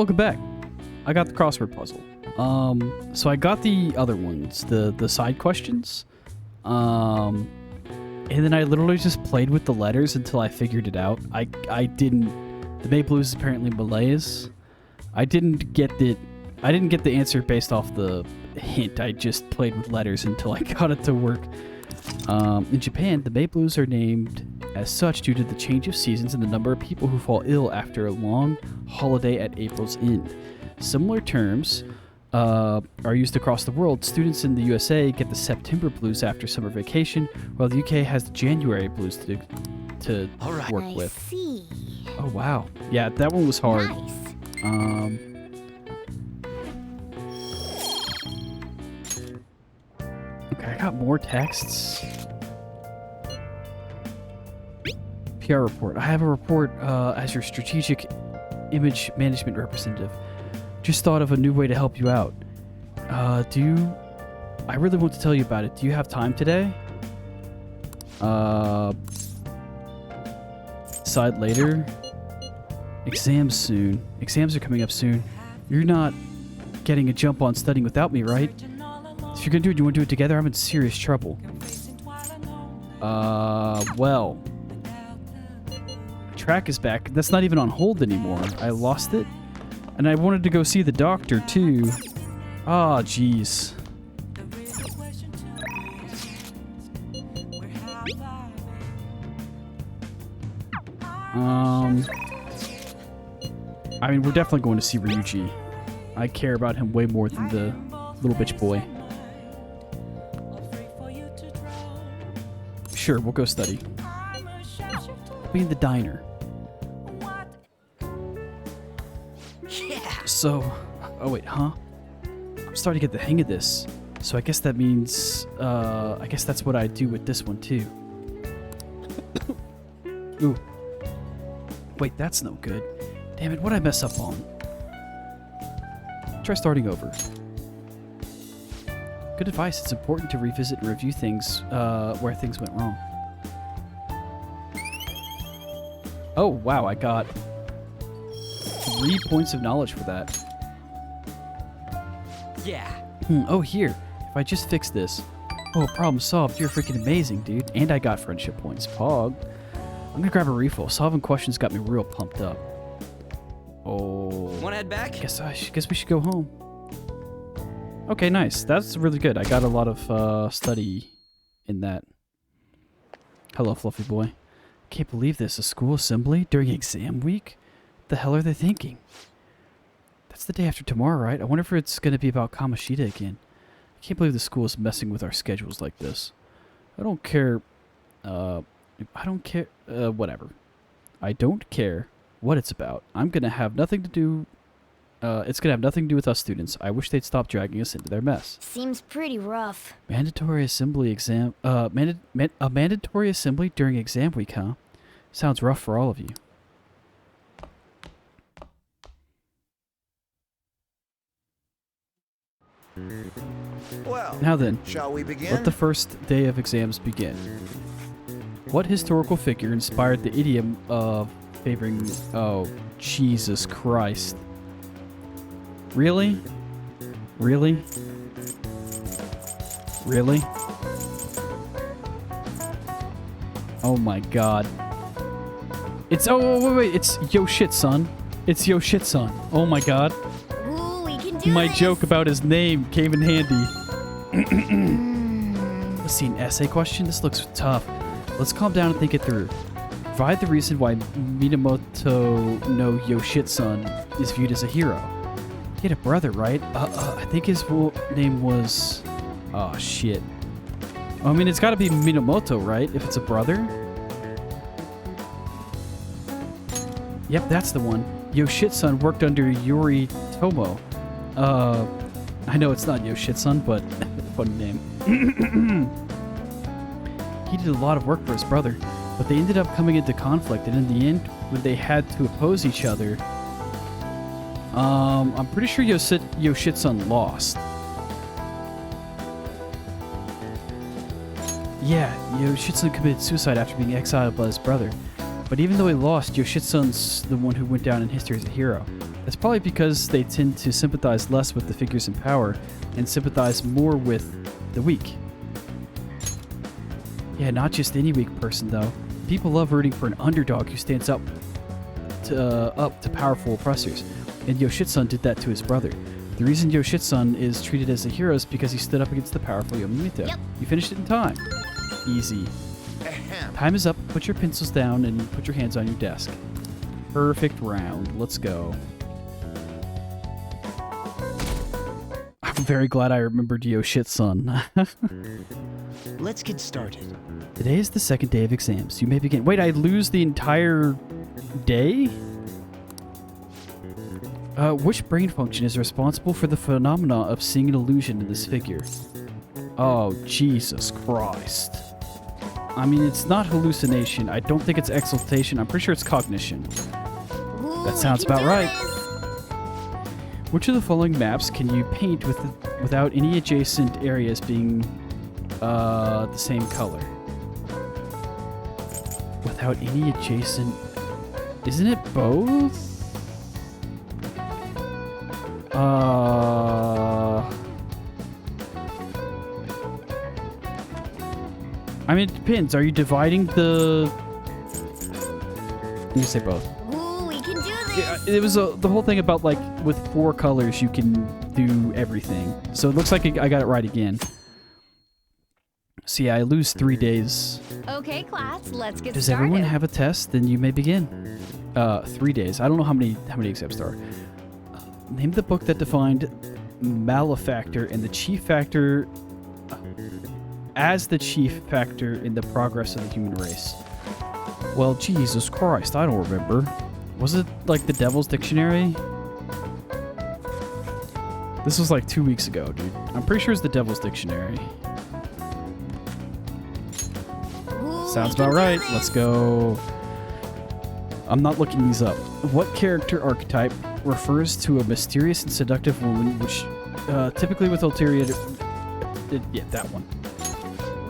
welcome back. I got the crossword puzzle. So I got the other ones, the side questions. And then I literally just played with the letters until I figured it out. I didn't. The Maple Blues is apparently Malays. I didn't get the answer based off the hint. I just played with letters until I got it to work. In Japan, the Maple Blues are named as such due to the change of seasons and the number of people who fall ill after a long holiday at April's end. Similar terms are used across the world. Students in the USA get the September blues after summer vacation, while the UK has the January blues to work with. See. Oh wow, yeah, that one was hard. Nice. Okay, I got more texts. PR report. I have a report as your strategic image management representative. Just thought of a new way to help you out. I really want to tell you about it. Do you have time today? Decide later. Exams soon. Exams are coming up soon. You're not getting a jump on studying without me, right? If you're gonna do it, you want to do it together? I'm in serious trouble. Well. Track is back. That's not even on hold anymore. I lost it. And I wanted to go see the doctor, too. Ah, jeez. I mean, we're definitely going to see Ryuji. I care about him way more than the little bitch boy. Sure, we'll go study. We'll be in the diner. So, oh wait, huh? I'm starting to get the hang of this. So I guess that means, I guess that's what I do with this one too. Ooh. Wait, that's no good. Damn it, what'd I mess up on? Try starting over. Good advice. It's important to revisit and review things, where things went wrong. Oh, wow, I got 3 points of knowledge for that. Yeah. Oh, here. If I just fix this. Oh, problem solved. You're freaking amazing, dude. And I got friendship points. Pog. I'm gonna grab a refill. Solving questions got me real pumped up. Oh. Wanna head back? Guess we should go home. Okay, nice. That's really good. I got a lot of study in that. Hello, fluffy boy. Can't believe this. A school assembly during exam week? What the hell are they thinking? That's the day after tomorrow, right? I wonder if it's going to be about Kamoshida again. I can't believe the school is messing with our schedules like this. I don't care. Whatever. I don't care what it's about. I'm going to have nothing to do. It's going to have nothing to do with us students. I wish they'd stop dragging us into their mess. Seems pretty rough. Mandatory assembly exam. A mandatory assembly during exam week, huh? Sounds rough for all of you. Well, Now then, shall we begin? let the first day of exams begin. What historical figure inspired the idiom of favoring... Oh, Jesus Christ. Really? Really? Really? Oh my god. It's... Oh, wait. It's Yo Shit Son. It's Yo Shit Son. Oh my god. Ooh, we can do My this. joke about his name came in handy. Let's see, an essay question? This looks tough. Let's calm down and think it through. Provide the reason why Minamoto no Yoshitsun is viewed as a hero. He had a brother, right? I think his name was... Oh, shit. I mean, it's gotta be Minamoto, right? If it's a brother? Yep, that's the one. Yoshitsun worked under Yuri Tomo. I know it's not Yoshitsun, but funny name. He did a lot of work for his brother, but they ended up coming into conflict, and in the end, when they had to oppose each other, I'm pretty sure Yoshitsun lost. Yeah, Yoshitsun committed suicide after being exiled by his brother. But even though he lost, Yoshitsun's the one who went down in history as a hero. It's probably because they tend to sympathize less with the figures in power and sympathize more with the weak. Yeah, not just any weak person, though. People love rooting for an underdog who stands up to powerful oppressors, and Yoshitsu did that to his brother. The reason Yoshitsu is treated as a hero is because he stood up against the powerful Yomamito. Yep. You finished it in time. Easy. Time is up. Put your pencils down and put your hands on your desk. Perfect round. Let's go. I'm very glad I remembered Yoshitsu. Let's get started. Today is the second day of exams. You may begin. Wait, I lose the entire day? Which brain function is responsible for the phenomena of seeing an illusion in this figure? Oh, Jesus Christ. I mean, it's not hallucination. I don't think it's exaltation. I'm pretty sure it's cognition. Ooh, That we sounds can about do right. this. Which of the following maps can you paint without any adjacent areas being the same color? Without any adjacent... Isn't it both? I mean, it depends. Are you dividing the... Let me say both. Ooh, we can do this. Yeah, it was the whole thing about, like, with 4 colors, you can do everything. So it looks like I got it right again. So yeah, I lose 3 days. Okay, class, let's get Does started. everyone have a test? Then you may begin. 3 days. I don't know how many exams there are. Name the book that defined malefactor and the chief factor as the chief factor in the progress of the human race. Well, Jesus Christ, I don't remember. Was it like the Devil's Dictionary? This was like 2 weeks ago, dude. I'm pretty sure it's the Devil's Dictionary. Ooh, Sounds we can about do right. this. Let's go. I'm not looking these up. What character archetype refers to a mysterious and seductive woman, which typically with ulterior... yeah, that one.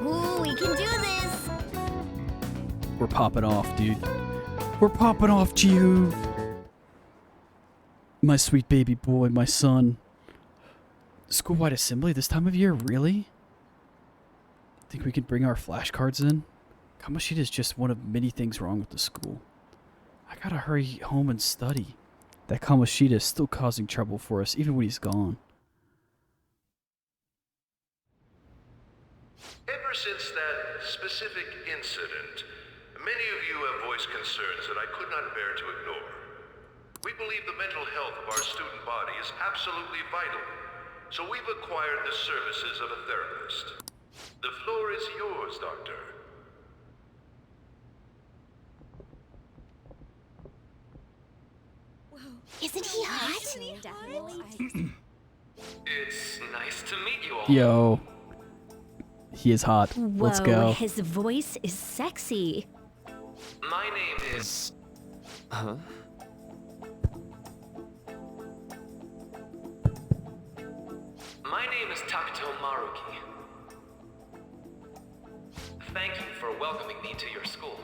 Ooh, we can do this. We're popping off, dude. We're popping off, Gio. My sweet baby boy, my son. School-wide assembly this time of year, really? Think we can bring our flashcards in? Kamoshida is just one of many things wrong with the school. I gotta hurry home and study. That Kamoshida is still causing trouble for us, even when he's gone. Ever since that specific incident, many of you have voiced concerns that I could not bear to ignore. We believe the mental health of our student body is absolutely vital, so we've acquired the services of a therapist. The floor is yours, Doctor. Isn't he hot? It's nice to meet you all. Yo. He is hot. Whoa, Let's go. his voice is sexy. My name is... Huh? My name is Takuto Maruki. Thank you for welcoming me to your school.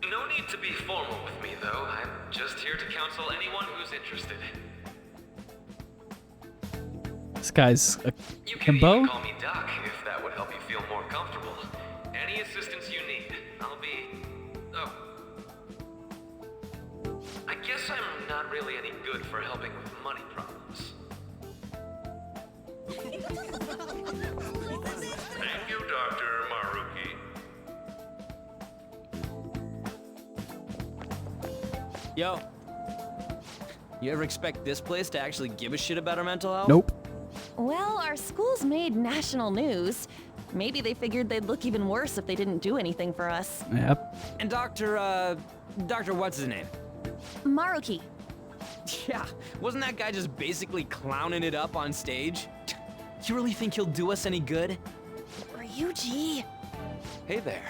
No need to be formal with me, though. I'm just here to counsel anyone who's interested. This guy's a You can himbo? even call me Doc if that would help you feel more comfortable. Any assistance you need, I'll be... Oh. I guess I'm not really any good for helping with money problems. Thank you, Dr. Maruki. Yo. You ever expect this place to actually give a shit about our mental health? Nope. Well, our school's made national news. Maybe they figured they'd look even worse if they didn't do anything for us. Yep. And Dr. what's his name? Maruki. Yeah, wasn't that guy just basically clowning it up on stage? You really think he'll do us any good? Ryuji. Hey there.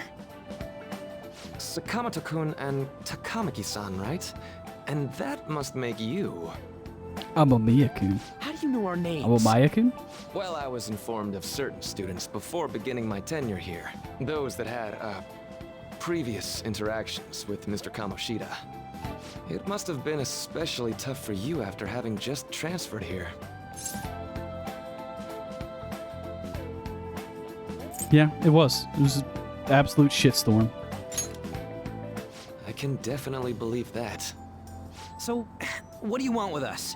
Sakamoto-kun and Takamaki-san, right? And that must make you. I'm a Miyakun. How do you know our names? I'm a Mayakun? Well, I was informed of certain students before beginning my tenure here. Those that had, previous interactions with Mr. Kamoshida. It must have been especially tough for you after having just transferred here. Yeah, it was. It was an absolute shitstorm. I can definitely believe that. So, what do you want with us?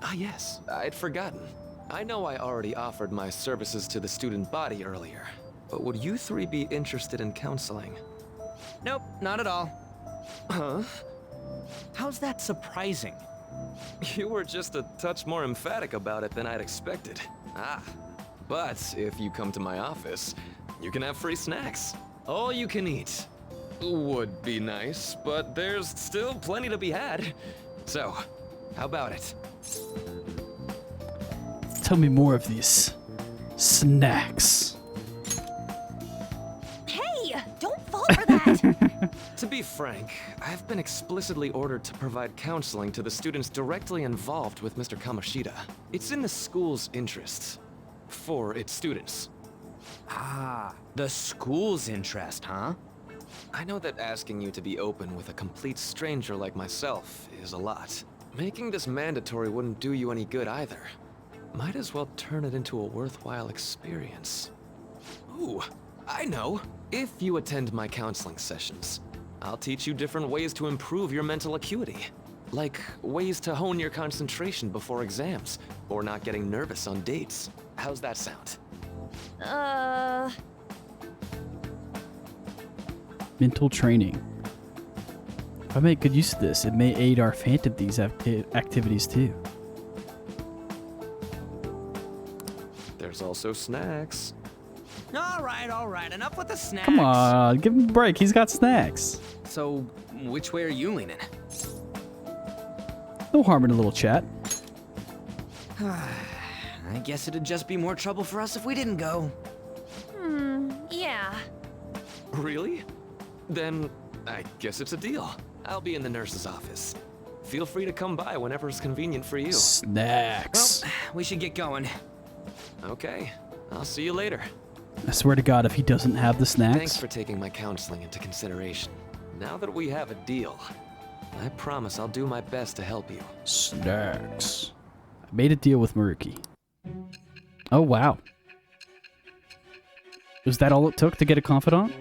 Ah, yes, I'd forgotten. I know I already offered my services to the student body earlier, but would you three be interested in counseling? Nope, not at all. Huh? How's that surprising? You were just a touch more emphatic about it than I'd expected. Ah, but if you come to my office, you can have free snacks. All you can eat. Would be nice, but there's still plenty to be had. So, how about it? Tell me more of these snacks. Hey, don't fall for that. To be frank, I've been explicitly ordered to provide counseling to the students directly involved with Mr. Kamoshida. It's in the school's interests. For its students. Ah, the school's interest, huh? I know that asking you to be open with a complete stranger like myself is a lot. Making this mandatory wouldn't do you any good either. Might as well turn it into a worthwhile experience. Ooh, I know. If you attend my counseling sessions, I'll teach you different ways to improve your mental acuity. Like ways to hone your concentration before exams, or not getting nervous on dates. How's that sound? Mental training. If I make good use of this, it may aid our Phantom Thieves activities too. There's also snacks. All right, enough with the snacks. Come on, give him a break. He's got snacks. So, which way are you leaning? No harm in a little chat. I guess it'd just be more trouble for us if we didn't go. Yeah. Really? Then I guess it's a deal. I'll be in the nurse's office. Feel free to come by whenever it's convenient for you. Snacks. Well, we should get going. Okay, I'll see you later. I swear to God, if he doesn't have the snacks. Thanks for taking my counseling into consideration. Now that we have a deal, I promise I'll do my best to help you. Snacks. I made a deal with Maruki. Oh, wow. Was that all it took to get a confidant?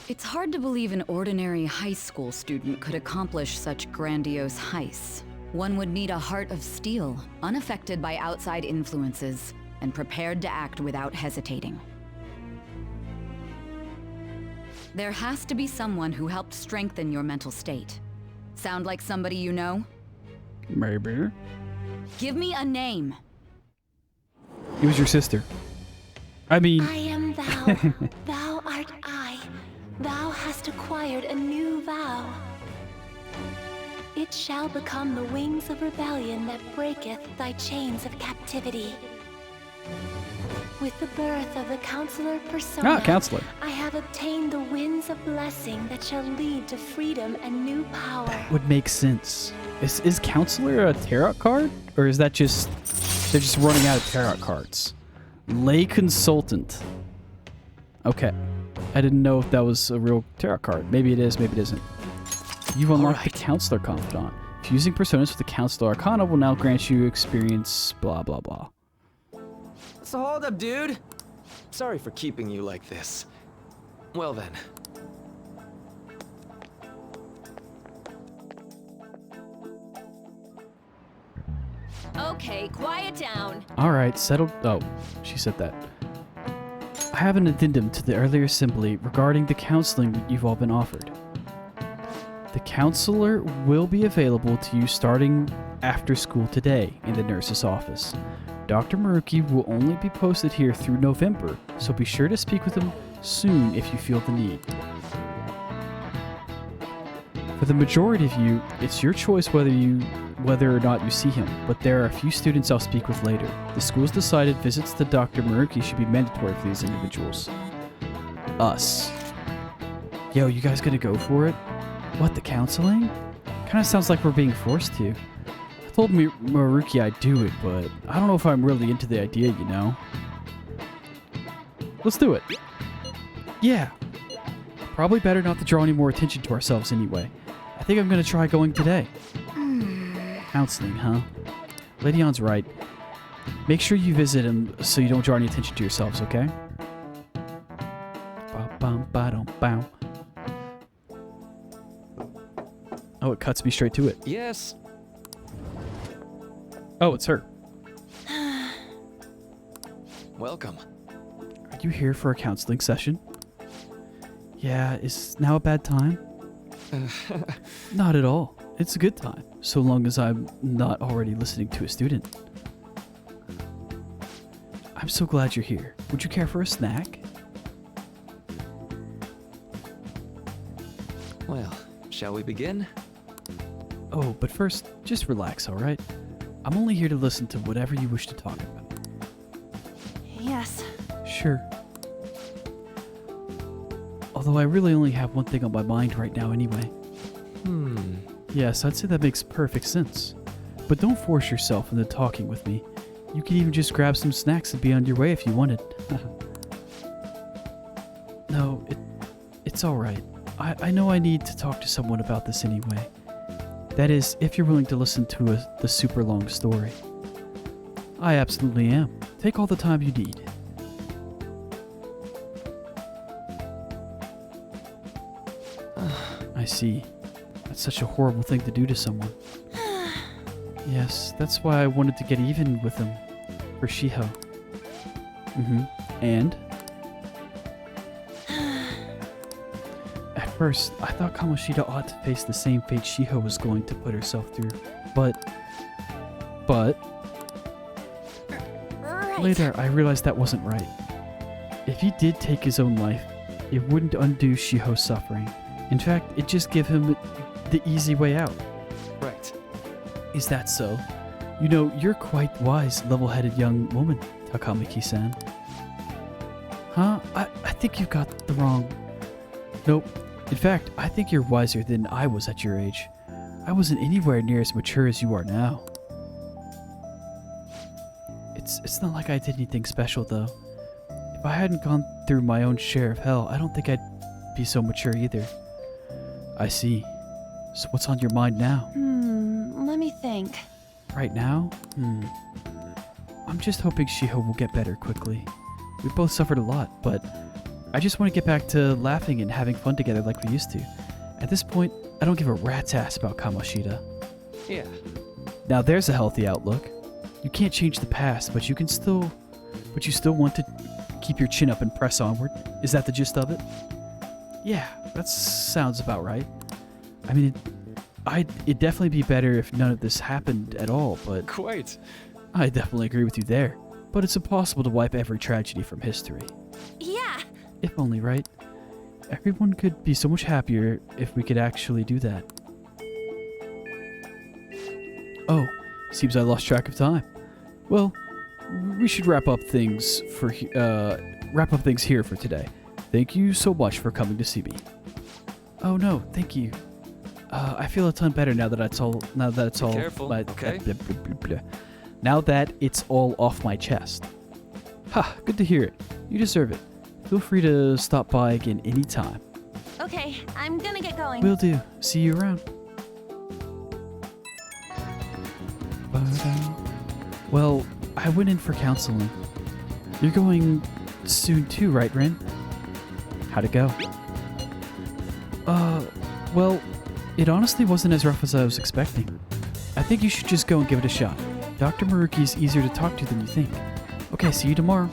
It's hard to believe an ordinary high school student could accomplish such grandiose heists. One would need a heart of steel, unaffected by outside influences, and prepared to act without hesitating. There has to be someone who helped strengthen your mental state. Sound like somebody you know? Maybe. Give me a name. It was your sister. I mean... I am thou, thou art I. Thou hast acquired a new vow. It shall become the wings of rebellion that breaketh thy chains of captivity. With the birth of the Counselor Persona, Counselor. I have obtained the winds of blessing that shall lead to freedom and new power. That would make sense. Is Counselor a tarot card? Or is that just... they're just running out of tarot cards? Lay Consultant. Okay. I didn't know if that was a real tarot card. Maybe it is, maybe it isn't. You've unlocked the Counselor Confidant. Fusing personas with the Counselor Arcana will now grant you experience blah blah blah. What's the holdup, dude? Sorry for keeping you like this. Well then. Okay, quiet down. Alright, settled. Oh, she said that. I have an addendum to the earlier assembly regarding the counseling that you've all been offered. The counselor will be available to you starting after school today in the nurse's office. Dr. Maruki will only be posted here through November, so be sure to speak with him soon if you feel the need. For the majority of you, it's your choice whether or not you see him, but there are a few students I'll speak with later. The school's decided visits to Dr. Maruki should be mandatory for these individuals. Us. Yo, you guys gonna go for it? What, the counseling? Kinda sounds like we're being forced to. told Maruki I'd do it, but I don't know if I'm really into the idea, you know? Let's do it. Yeah. Probably better not to draw any more attention to ourselves anyway. I think I'm gonna try going today. Counseling, huh? Lady Ann's right. Make sure you visit him so you don't draw any attention to yourselves, okay? Ba-bum-ba-dum-bow. Oh, it cuts me straight to it. Yes. Oh, it's her. Welcome. Are you here for a counseling session? Yeah, is now a bad time? Not at all. It's a good time, so long as I'm not already listening to a student. I'm so glad you're here. Would you care for a snack? Well, shall we begin? Oh, but first, just relax, alright? I'm only here to listen to whatever you wish to talk about. Yes. Sure. Although I really only have one thing on my mind right now anyway. Yes, I'd say that makes perfect sense. But don't force yourself into talking with me. You could even just grab some snacks and be on your way if you wanted. No, it's alright. I know I need to talk to someone about this anyway. That is, if you're willing to listen to the super long story. I absolutely am. Take all the time you need. I see. That's such a horrible thing to do to someone. Yes, that's why I wanted to get even with him. For Shiho. And? At first, I thought Kamoshida ought to face the same fate Shiho was going to put herself through. But... Right. Later, I realized that wasn't right. If he did take his own life, it wouldn't undo Shiho's suffering. In fact, it'd just give him the easy way out. Right. Is that so? You know, you're quite wise, level-headed young woman, Takamaki-san. Huh? I think you've got the wrong... Nope. In fact, I think you're wiser than I was at your age. I wasn't anywhere near as mature as you are now. It's not like I did anything special, though. If I hadn't gone through my own share of hell, I don't think I'd be so mature either. I see. So what's on your mind now? Let me think. Right now? I'm just hoping Shiho will get better quickly. We both suffered a lot, but I just want to get back to laughing and having fun together like we used to. At this point, I don't give a rat's ass about Kamoshida. Yeah. Now there's a healthy outlook. You can't change the past, but you still want to keep your chin up and press onward. Is that the gist of it? Yeah, that sounds about right. I mean, it'd definitely be better if none of this happened at all, but... Quite. I definitely agree with you there. But it's impossible to wipe every tragedy from history. Yeah. If only, right? Everyone could be so much happier if we could actually do that. Oh, seems I lost track of time. Well, we should wrap up things here for today. Thank you so much for coming to see me. Oh no, thank you. I feel a ton better now that it's all. Careful, okay? Now that it's all off my chest. Ha! Good to hear it. You deserve it. Feel free to stop by again anytime. Okay, I'm gonna get going. Will do. See you around. Well, I went in for counseling. You're going soon too, right, Rin? How'd it go? Well, it honestly wasn't as rough as I was expecting. I think you should just go and give it a shot. Dr. Maruki's easier to talk to than you think. Okay, see you tomorrow.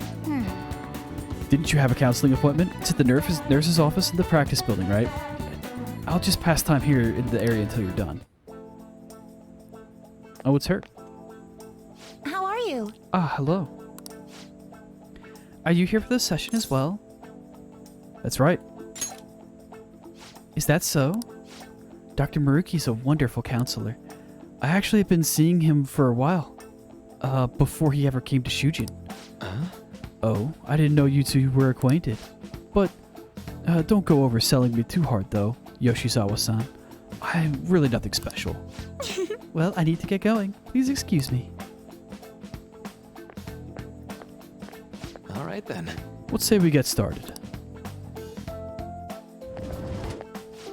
Didn't you have a counseling appointment? It's at the nurse's office in the practice building, right? I'll just pass time here in the area until you're done. Oh, it's her. How are you? Ah, hello. Are you here for this session as well? That's right. Is that so? Dr. Maruki's a wonderful counselor. I actually have been seeing him for a while. Before he ever came to Shujin. Oh, I didn't know you two were acquainted. But, don't go overselling me too hard though, Yoshizawa-san. I'm really nothing special. Well, I need to get going. Please excuse me. All right then. Let's say we get started.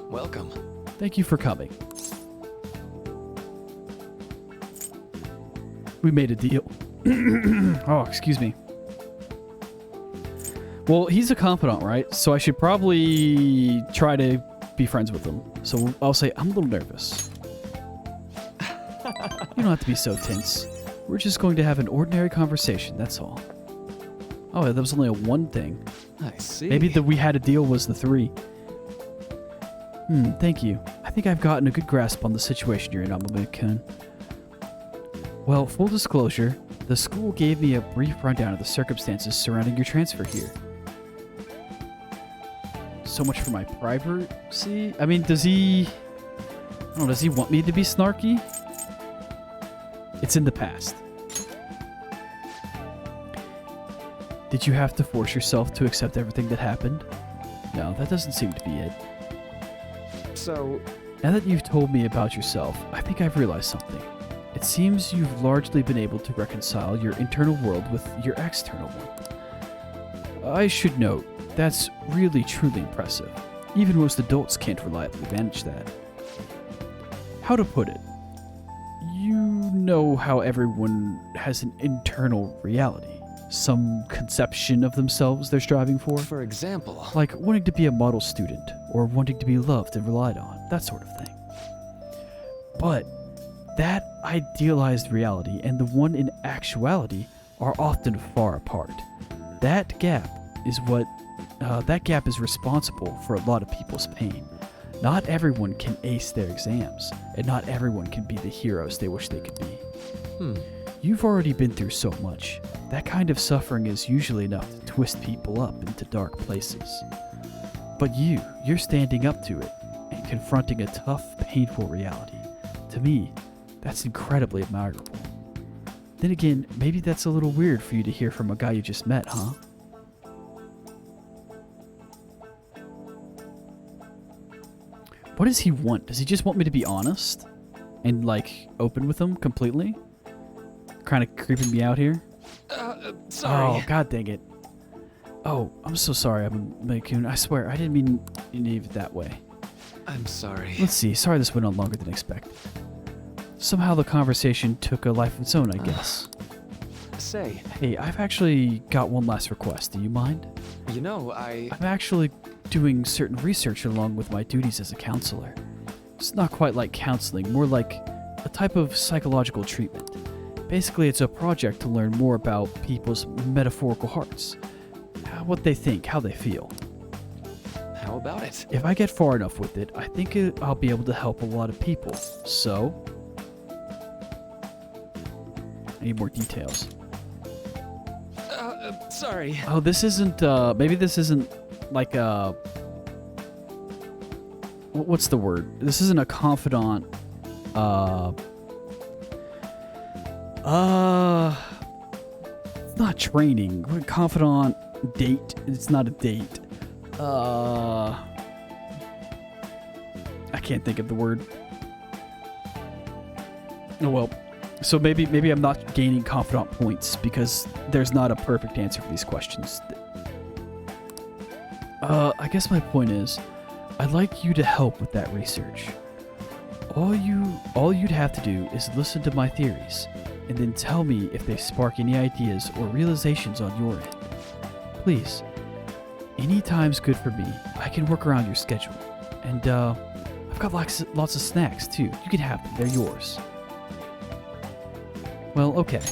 Welcome. Thank you for coming. We made a deal. Oh, excuse me. Well, he's a confidant, right? So I should probably try to be friends with him. So I'll say, I'm a little nervous. You don't have to be so tense. We're just going to have an ordinary conversation, that's all. Oh, that was only a one thing. I see. Maybe the we had a deal was the 3. Thank you. I think I've gotten a good grasp on the situation you're in, Amame-kun. Well, full disclosure, the school gave me a brief rundown of the circumstances surrounding your transfer here. So much for my privacy? I mean, does he... I don't know, does he want me to be snarky? It's in the past. Did you have to force yourself to accept everything that happened? No, that doesn't seem to be it. So, Now that you've told me about yourself, I think I've realized something. It seems you've largely been able to reconcile your internal world with your external one. I should note, that's really truly impressive. Even most adults can't reliably manage that. How to put it? You know how everyone has an internal reality. Some conception of themselves they're striving for. example, Like wanting to be a model student, or wanting to be loved and relied on, that sort of thing. But that idealized reality and the one in actuality are often far apart. That gap is responsible for a lot of people's pain. Not everyone can ace their exams, and not everyone can be the heroes they wish they could be. You've already been through so much. That kind of suffering is usually enough to twist people up into dark places. But you're standing up to it and confronting a tough, painful reality. To me, that's incredibly admirable. Then again, maybe that's a little weird for you to hear from a guy you just met, huh? What does he want? Does he just want me to be honest? And, like, open with him completely? Kind of creeping me out here? sorry. Oh, god dang it. Oh, I'm so sorry, Amame-kun. I swear, I didn't mean it that way. I'm sorry. Let's see. Sorry this went on longer than expected. Somehow the conversation took a life of its own, I guess. Say, Hey, I've actually got one last request. Do you mind? you know, I'm actually doing certain research along with my duties as a counselor. It's not quite like counseling, more like a type of psychological treatment. Basically, it's a project to learn more about people's metaphorical hearts. What they think, how they feel. How about it? If I get far enough with it, I think I'll be able to help a lot of people. So, I need more details. Sorry. Oh, this isn't, maybe this isn't like a... What's the word? This isn't a confidant, not training. Confidant date. It's not a date. I can't think of the word. Oh well. So maybe I'm not gaining confidant points because there's not a perfect answer for these questions. I guess my point is, I'd like you to help with that research. All you'd have to do is listen to my theories, and then tell me if they spark any ideas or realizations on your end. Please. Any time's good for me. I can work around your schedule. And, I've got lots of snacks, too. You can have them. They're yours. Well, okay.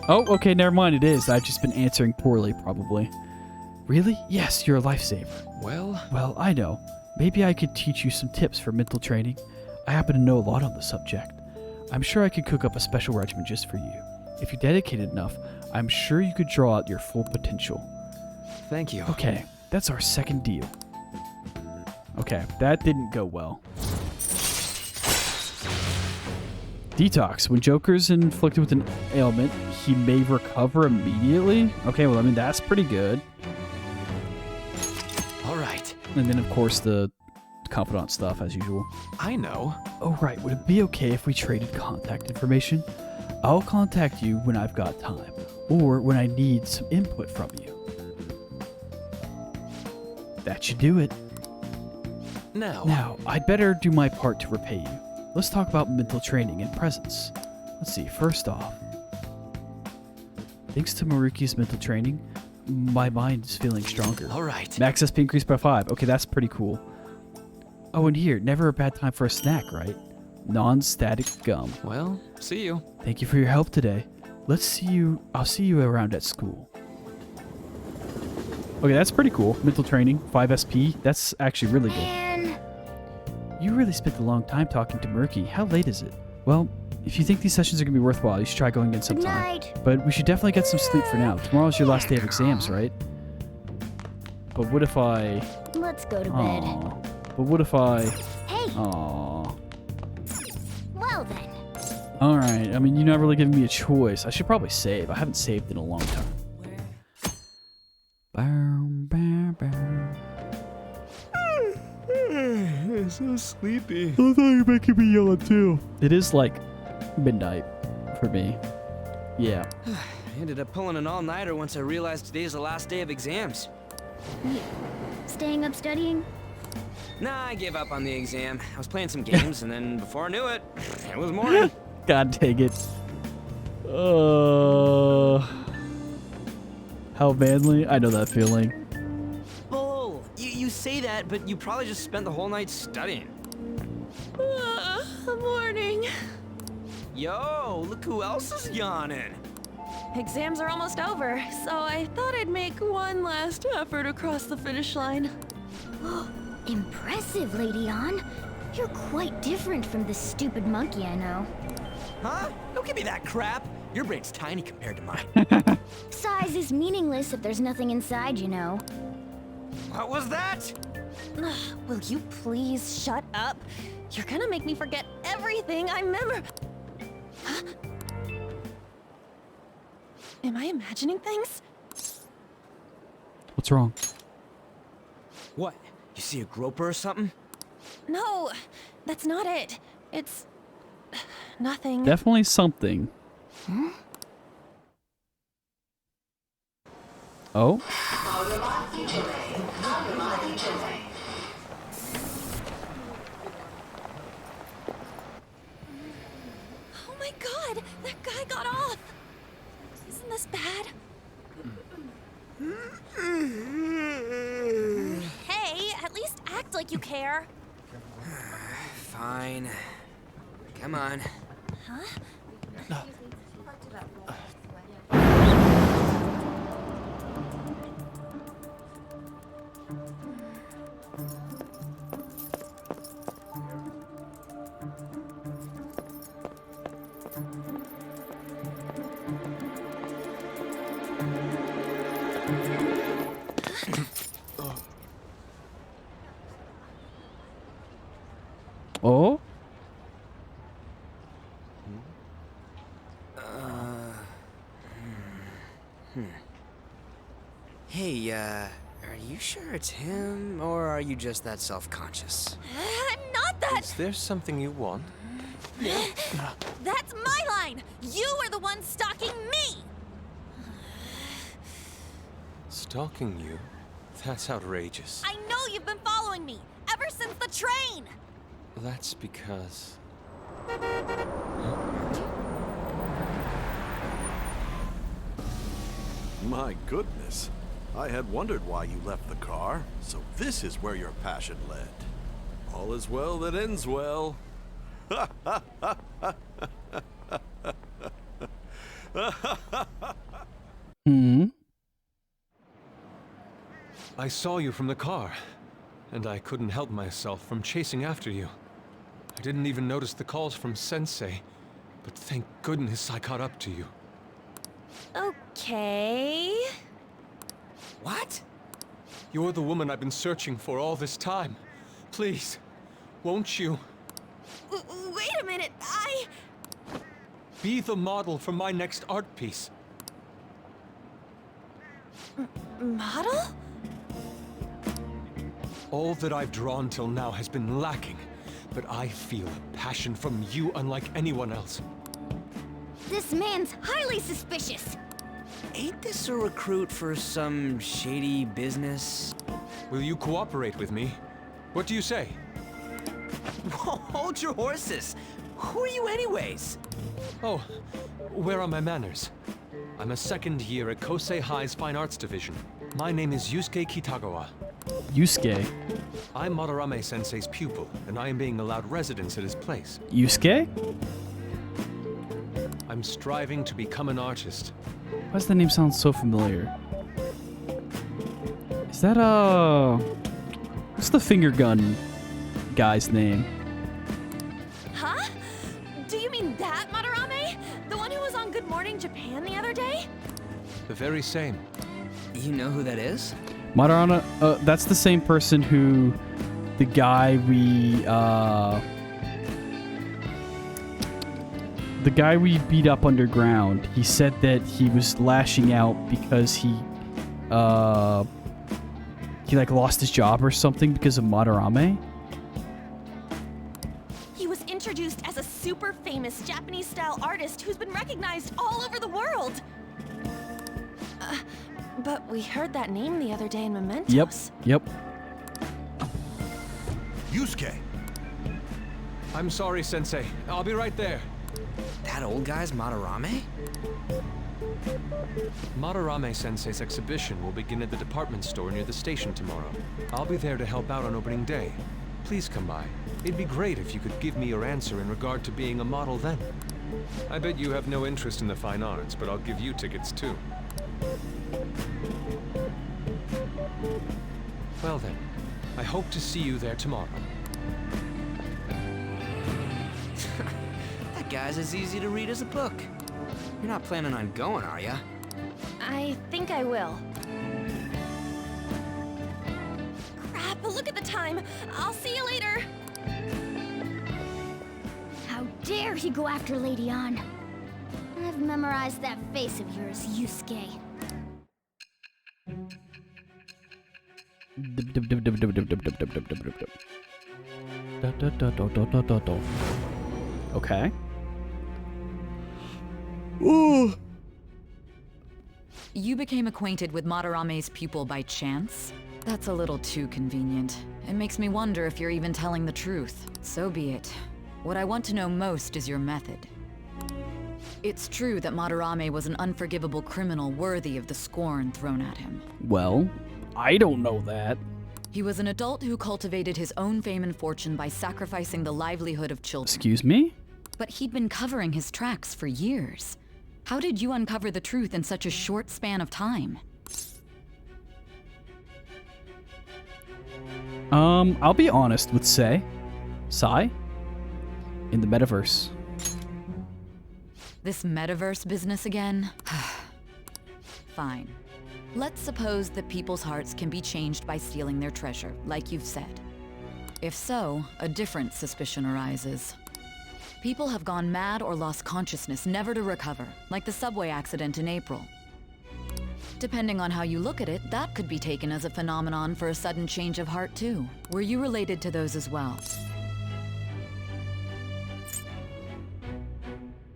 Oh, okay, never mind. It is. I've just been answering poorly, probably. Really? Yes, you're a lifesaver. Well, I know. Maybe I could teach you some tips for mental training. I happen to know a lot on the subject. I'm sure I could cook up a special regimen just for you. If you're dedicated enough, I'm sure you could draw out your full potential. Thank you. Okay, that's our second deal. Okay, that didn't go well. Detox. When Joker's inflicted with an ailment, he may recover immediately? Okay, well, I mean, that's pretty good. All right. And then, of course, the confidant stuff as usual. I know. Oh, right. Would it be okay if we traded contact information? I'll contact you when I've got time, or when I need some input from you. That should do it. Now, I'd better do my part to repay you. Let's talk about mental training and presence. Let's see, first off, thanks to Maruki's mental training, my mind is feeling stronger. All right. Max SP increased by 5. Okay, that's pretty cool. Oh, and here, never a bad time for a snack, right? Non-static gum. Well, see you. Thank you for your help today. I'll see you around at school. Okay, that's pretty cool. Mental training, 5 SP. That's actually really good. Man. You really spent a long time talking to Murky. How late is it? Well, if you think these sessions are going to be worthwhile, you should try going in sometime. Night. But we should definitely get some sleep for now. Tomorrow's your last day of exams, right? But what if I... Let's go to bed. Aw. But what if I... Hey. Aww. Well then. Alright, I mean, you're not really giving me a choice. I should probably save. I haven't saved in a long time. I'm so sleepy. I thought you were making me yell too. It is like midnight for me. Yeah. I ended up pulling an all-nighter once I realized today's the last day of exams. Staying up studying? Nah, I gave up on the exam. I was playing some games, and then before I knew it, it was morning. God dang it. How manly? I know that feeling. Bull! You say that, but you probably just spent the whole night studying. Morning. Yo, look who else is yawning. Exams are almost over, so I thought I'd make one last effort across the finish line. Impressive, Lady Ann. You're quite different from this stupid monkey I know. Huh? Don't give me that crap. Your brain's tiny compared to mine. Size is meaningless if there's nothing inside, you know. What was that? Will you please shut up? You're gonna make me forget everything I remember. Huh? Am I imagining things? What's wrong? What? You see a groper or something? No, that's not it. It's nothing. Definitely something. Oh? Oh my god, that guy got off. Isn't this bad? Hey, at least act like you care. Fine. Come on. Huh? Oh? Hey, are you sure it's him, or are you just that self-conscious? I'm not that. Is there something you want? That's my line. You are the one stalking me. Stalking you? That's outrageous. I know you've been following me ever since the train. That's because... My goodness. I had wondered why you left the car, so this is where your passion led. All is well that ends well. Hmm? I saw you from the car, and I couldn't help myself from chasing after you. I didn't even notice the calls from Sensei, but thank goodness I caught up to you. Okay. What? You're the woman I've been searching for all this time. Please, won't you Wait a minute. be the model for my next art piece? Model? All that I've drawn till now has been lacking, but I feel a passion from you unlike anyone else. This man's highly suspicious. Ain't this a recruit for some shady business? Will you cooperate with me? What do you say? Whoa, hold your horses. Who are you anyways? Oh, where are my manners? I'm a second year at Kosei High's Fine Arts Division. My name is Yusuke Kitagawa. Yusuke? I'm Madarame Sensei's pupil, and I am being allowed residence at his place. Yusuke? I'm striving to become an artist. Why does the name sound so familiar? Is that, what's the finger gun guy's name? Huh? Do you mean that Madarame? The one who was on Good Morning Japan the other day? The very same. You know who that is? Madarame, that's the same person who, the guy we beat up underground, he said that he was lashing out because he like lost his job or something because of Madarame. He was introduced as a super famous Japanese-style artist who's been recognized all over the world. But we heard that name the other day in Mementos. Yep. Yusuke! I'm sorry, Sensei. I'll be right there. That old guy's Madarame? Madarame Sensei's exhibition will begin at the department store near the station tomorrow. I'll be there to help out on opening day. Please come by. It'd be great if you could give me your answer in regard to being a model then. I bet you have no interest in the fine arts, but I'll give you tickets too. Well then, I hope to see you there tomorrow. That guy's as easy to read as a book. You're not planning on going, are ya? I think I will. Crap, look at the time. I'll see you later. How dare he go after Lady Ann? I've memorized that face of yours, Yusuke. Okay. You became acquainted with Madarame's pupil by chance? That's a little too convenient. It makes me wonder if you're even telling the truth. So be it. What I want to know most is your method. It's true that Madarame was an unforgivable criminal worthy of the scorn thrown at him. Well, I don't know that. He was an adult who cultivated his own fame and fortune by sacrificing the livelihood of children. Excuse me? But he'd been covering his tracks for years. How did you uncover the truth in such a short span of time? I'll be honest with Sai, in the metaverse. This metaverse business again? Fine. Let's suppose that people's hearts can be changed by stealing their treasure, like you've said. If so, a different suspicion arises. People have gone mad or lost consciousness, never to recover, like the subway accident in April. Depending on how you look at it, that could be taken as a phenomenon for a sudden change of heart too. Were you related to those as well?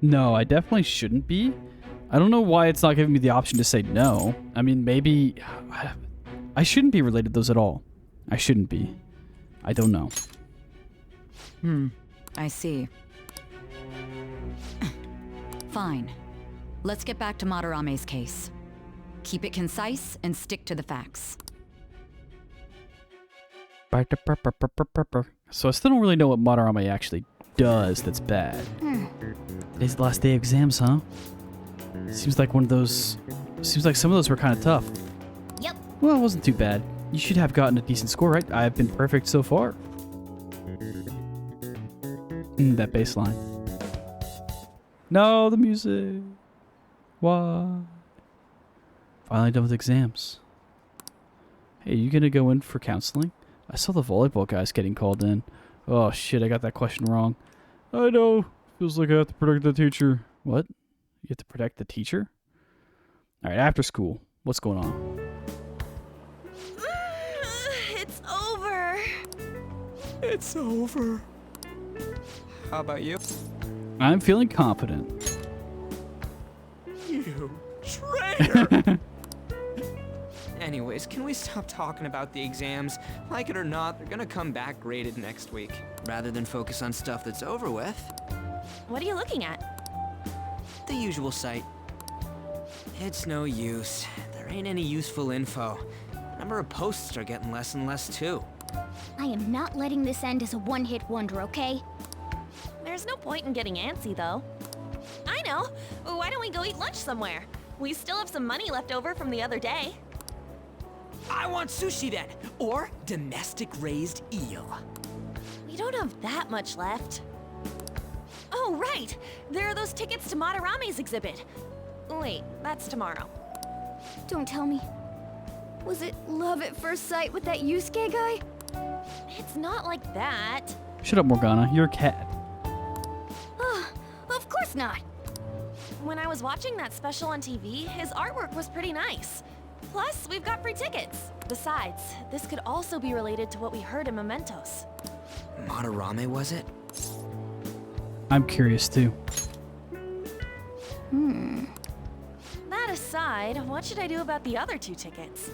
No, I definitely shouldn't be. I don't know why it's not giving me the option to say no. I mean, maybe... I shouldn't be related to those at all. I shouldn't be. I don't know. I see. Fine. Let's get back to Madarame's case. Keep it concise and stick to the facts. So I still don't really know what Madarame actually does that's bad. Today's the last day of exams, huh? Seems like one of those... Seems like some of those were kind of tough. Yep. Well, it wasn't too bad. You should have gotten a decent score, right? I've been perfect so far. That bass line. No, the music. Why? Finally done with exams. Hey, you gonna go in for counseling? I saw the volleyball guys getting called in. Oh shit, I got that question wrong. I know. Feels like I have to protect the teacher. What? You have to protect the teacher? Alright, after school. What's going on? It's over. It's over. How about you? I'm feeling confident. You traitor! Anyways, can we stop talking about the exams? Like it or not, they're gonna come back graded next week. Rather than focus on stuff that's over with. What are you looking at? The usual site. It's no use. There ain't any useful info. Number of posts are getting less and less too. I am not letting this end as a one-hit wonder, okay? There's no point in getting antsy, though. I know. Why don't we go eat lunch somewhere? We still have some money left over from the other day. I want sushi then, or domestic raised eel. We don't have that much left. Oh, right! There are those tickets to Madarame's exhibit. Wait, that's tomorrow. Don't tell me. Was it love at first sight with that Yusuke guy? It's not like that. Shut up, Morgana. You're a cat. Of course not. When I was watching that special on TV, his artwork was pretty nice. Plus, we've got free tickets. Besides, this could also be related to what we heard in Mementos. Madarame, was it? I'm curious too. That aside, what should I do about the other 2 tickets?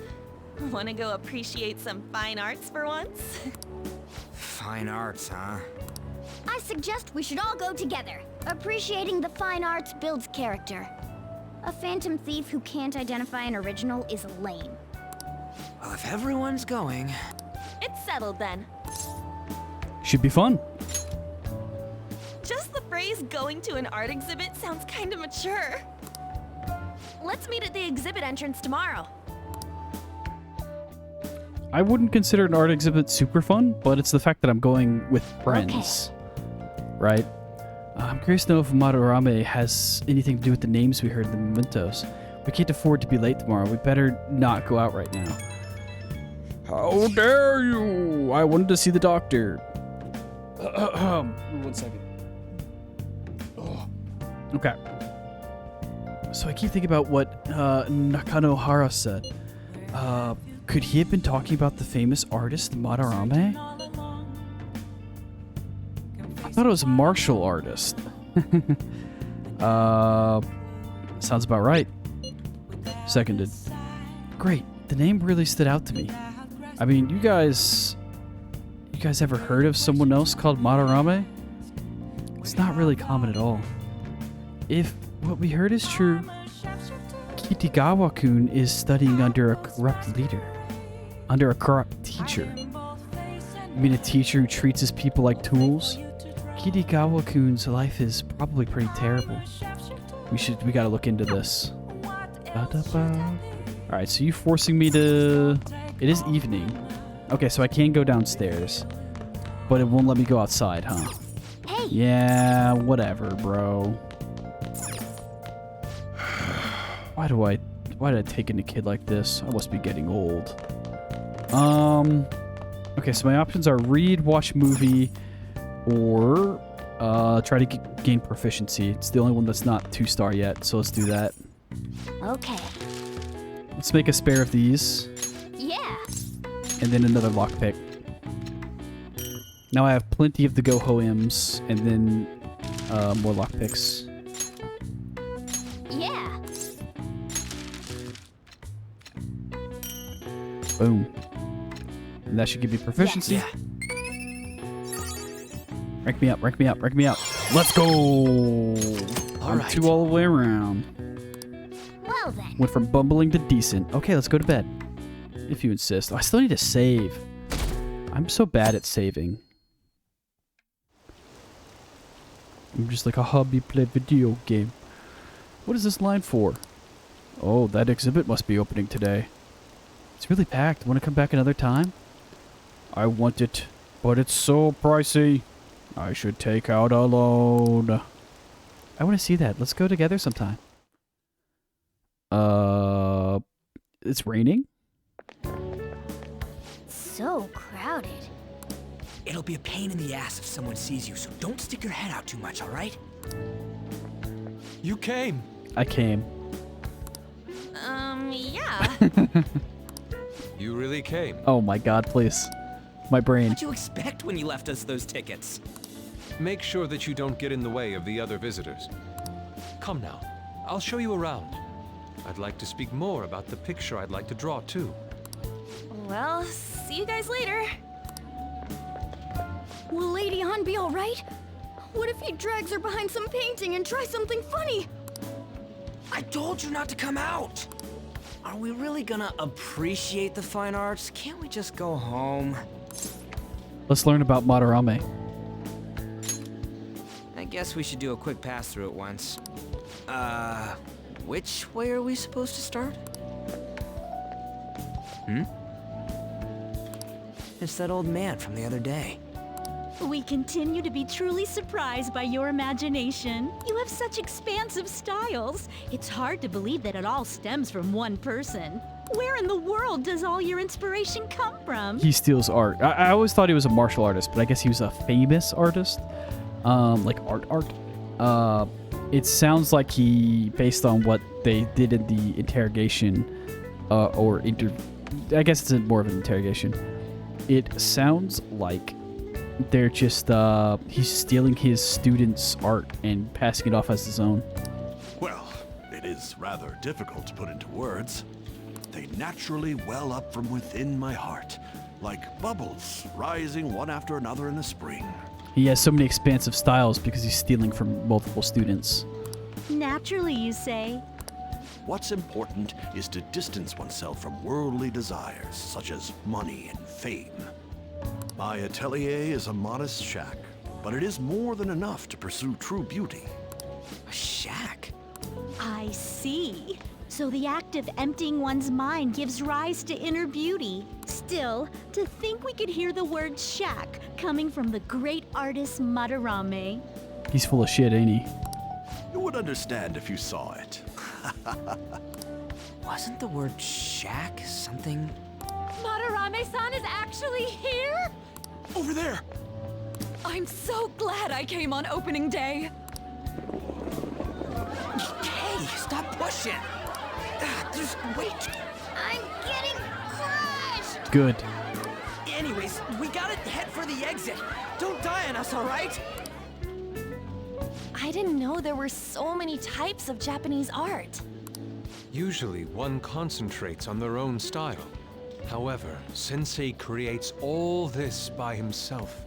Want to go appreciate some fine arts for once? Fine arts, huh? I suggest we should all go together. Appreciating the fine arts builds character. A phantom thief who can't identify an original is lame. Well, if everyone's going... It's settled then. Should be fun. Just the phrase going to an art exhibit sounds kind of mature. Let's meet at the exhibit entrance tomorrow. I wouldn't consider an art exhibit super fun, but it's the fact that I'm going with friends. Right? I'm curious to know if Madarame has anything to do with the names we heard in the mementos. We can't afford to be late tomorrow. We better not go out right now. How dare you! I wanted to see the doctor. 1 second. Oh. Okay. So I keep thinking about what Nakanohara said. Could he have been talking about the famous artist Madarame? I thought it was a martial artist. Sounds about right. Seconded. Great. The name really stood out to me. I mean, you guys ever heard of someone else called Madarame? It's not really common at all. If what we heard is true, Kitagawa-kun is studying under a corrupt leader. Under a corrupt teacher. You mean a teacher who treats his people like tools? Kitagawa-kun's life is probably pretty terrible. We gotta look into this. Alright, so you forcing me to... It is evening. Okay, so I can go downstairs. But it won't let me go outside, huh? Hey! Yeah, whatever, bro. Why did I take in a kid like this? I must be getting old. Okay, so my options are read, watch movie, or try to gain proficiency. It's the only one that's not 2-star yet, so let's do that. Okay. Let's make a spare of these. Yeah. And then another lockpick. Now I have plenty of the Go-Ho-Ems, and then more lockpicks. Yeah. Boom. And that should give me proficiency. Yeah. Rank me up, rank me up, rank me up. Let's go! I'm right. 2 all the way around. Well then. Went from bumbling to decent. Okay, let's go to bed. If you insist. Oh, I still need to save. I'm so bad at saving. I'm just like a hobby play video game. What is this line for? Oh, that exhibit must be opening today. It's really packed. Want to come back another time? I want it, but it's so pricey. I should take out a loan. I want to see that. Let's go together sometime. It's raining? So crowded. It'll be a pain in the ass if someone sees you, so don't stick your head out too much, alright? You came. I came. Yeah. You really came. Oh my god, please. My brain. What'd you expect when you left us those tickets? Make sure that you don't get in the way of the other visitors. Come now, I'll show you around. I'd like to speak more about the picture I'd like to draw, too. Well, see you guys later. Will Lady Han be alright? What if he drags her behind some painting and tries something funny? I told you not to come out! Are we really gonna appreciate the fine arts? Can't we just go home? Let's learn about Madarame. I guess we should do a quick pass through it once. Which way are we supposed to start? It's that old man from the other day. We continue to be truly surprised by your imagination. You have such expansive styles. It's hard to believe that it all stems from one person. Where in the world does all your inspiration come from? He steals art. I always thought he was a martial artist, but I guess he was a famous artist. Like art. It sounds like he, based on what they did in the interrogation, I guess it's more of an interrogation. It sounds like they're just, he's stealing his students' art and passing it off as his own. Well, it is rather difficult to put into words. They naturally well up from within my heart, like bubbles rising one after another in the spring. He has so many expansive styles because he's stealing from multiple students. Naturally, you say. What's important is to distance oneself from worldly desires, such as money and fame. My atelier is a modest shack, but it is more than enough to pursue true beauty. A shack? I see. So the act of emptying one's mind gives rise to inner beauty. Still, to think we could hear the word shack coming from the great artist Madarame. He's full of shit, ain't he? You would understand if you saw it. Wasn't the word shack something? Madarame-san is actually here? Over there! I'm so glad I came on opening day. Hey, stop pushing! Just wait! I'm getting crushed! Good. Anyways, we gotta head for the exit. Don't die on us, alright? I didn't know there were so many types of Japanese art. Usually, one concentrates on their own style. However, Sensei creates all this by himself.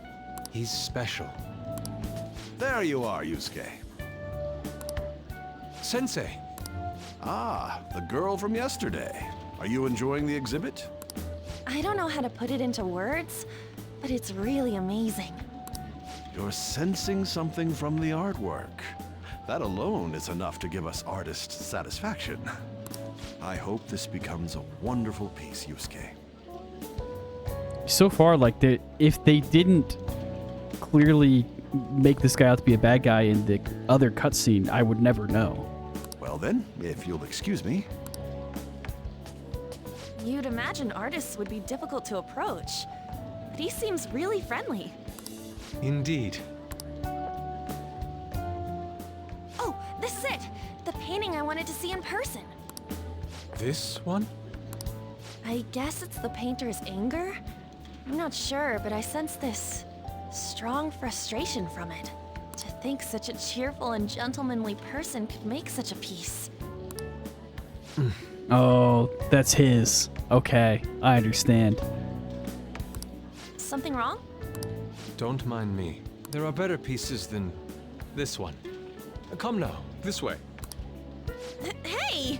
He's special. There you are, Yusuke. Sensei! Ah, the girl from yesterday. Are you enjoying the exhibit? I don't know how to put it into words, but it's really amazing. You're sensing something from the artwork. That alone is enough to give us artist satisfaction. I hope this becomes a wonderful piece, Yusuke. So far, like, if they didn't clearly make this guy out to be a bad guy in the other cutscene, I would never know. Well then, if you'll excuse me. You'd imagine artists would be difficult to approach, but he seems really friendly. Indeed. Oh, this is it! The painting I wanted to see in person. This one? I guess it's the painter's anger? I'm not sure, but I sense this strong frustration from it. To think such a cheerful and gentlemanly person could make such a piece. Oh, that's his. Okay, I understand. Something wrong? Don't mind me. There are better pieces than this one. Come now, this way. Hey!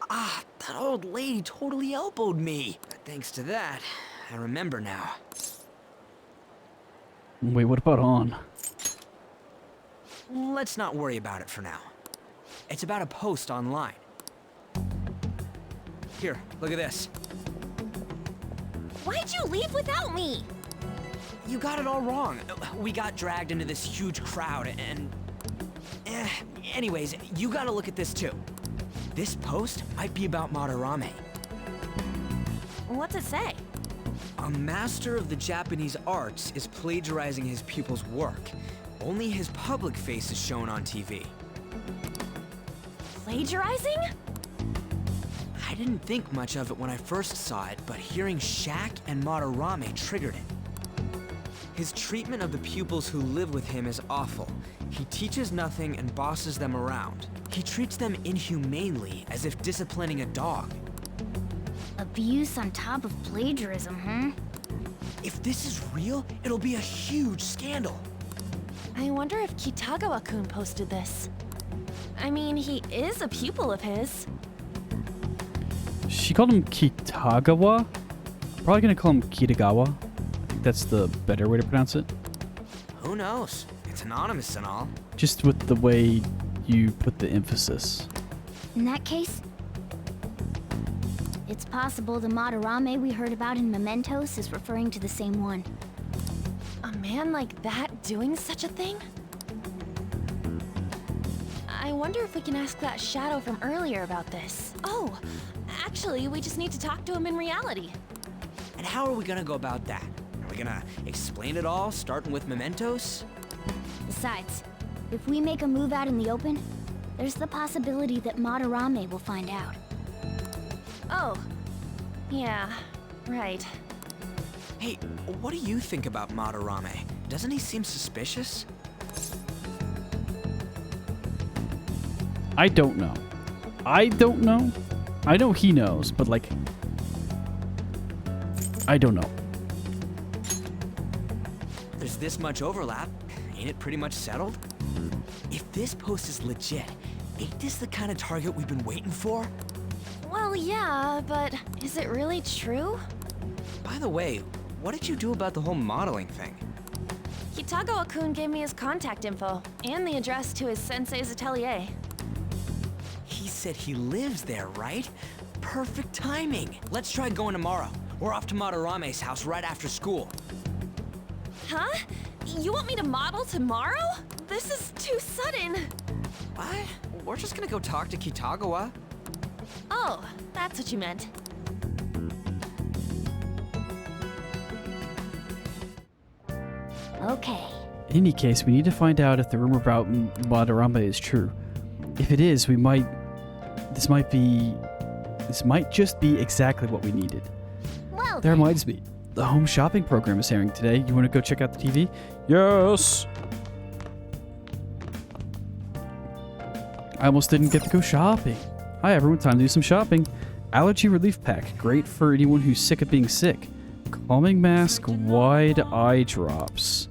Ah, that old lady totally elbowed me. Thanks to that, I remember now. Wait, what about On? Let's not worry about it for now. It's about a post online. Here, look at this. Why'd you leave without me? You got it all wrong. We got dragged into this huge crowd and... anyways, you gotta look at this too. This post might be about Madarame. What's it say? A master of the Japanese arts is plagiarizing his pupil's work. Only his public face is shown on TV. Plagiarizing? I didn't think much of it when I first saw it, but hearing Shaq and Madarame triggered it. His treatment of the pupils who live with him is awful. He teaches nothing and bosses them around. He treats them inhumanely, as if disciplining a dog. Abuse on top of plagiarism, huh? If this is real, it'll be a huge scandal. I wonder if Kitagawa-kun posted this. I mean, he is a pupil of his. She called him Kitagawa. I'm probably gonna call him Kitagawa. I think that's the better way to pronounce it. Who knows? It's anonymous and all. Just with the way you put the emphasis. In that case, it's possible the Madarame we heard about in Mementos is referring to the same one. A man like that doing such a thing? I wonder if we can ask that shadow from earlier about this. Oh, actually, we just need to talk to him in reality. And how are we gonna go about that? Are we gonna explain it all, starting with Mementos? Besides, if we make a move out in the open, there's the possibility that Madarame will find out. Oh, yeah, right. Hey, what do you think about Madarame? Doesn't he seem suspicious? I don't know. I don't know. I know he knows, but like, I don't know. There's this much overlap. Ain't it pretty much settled? If this post is legit, ain't this the kind of target we've been waiting for? Well, yeah, but is it really true? By the way, what did you do about the whole modeling thing? Kitagawa-kun gave me his contact info and the address to his sensei's atelier. He said he lives there, right? Perfect timing. Let's try going tomorrow. We're off to Madarame's house right after school. Huh? You want me to model tomorrow? This is too sudden. What? We're just gonna go talk to Kitagawa. Oh, that's what you meant. Okay. In any case, we need to find out if the rumor about Madarame is true. If it is, this might just be exactly what we needed. Well, That reminds me, the home shopping program is airing today. You want to go check out the TV? Yes! I almost didn't get to go shopping. Hi everyone, time to do some shopping. Allergy relief pack, great for anyone who's sick of being sick. Calming mask, wide eye drops.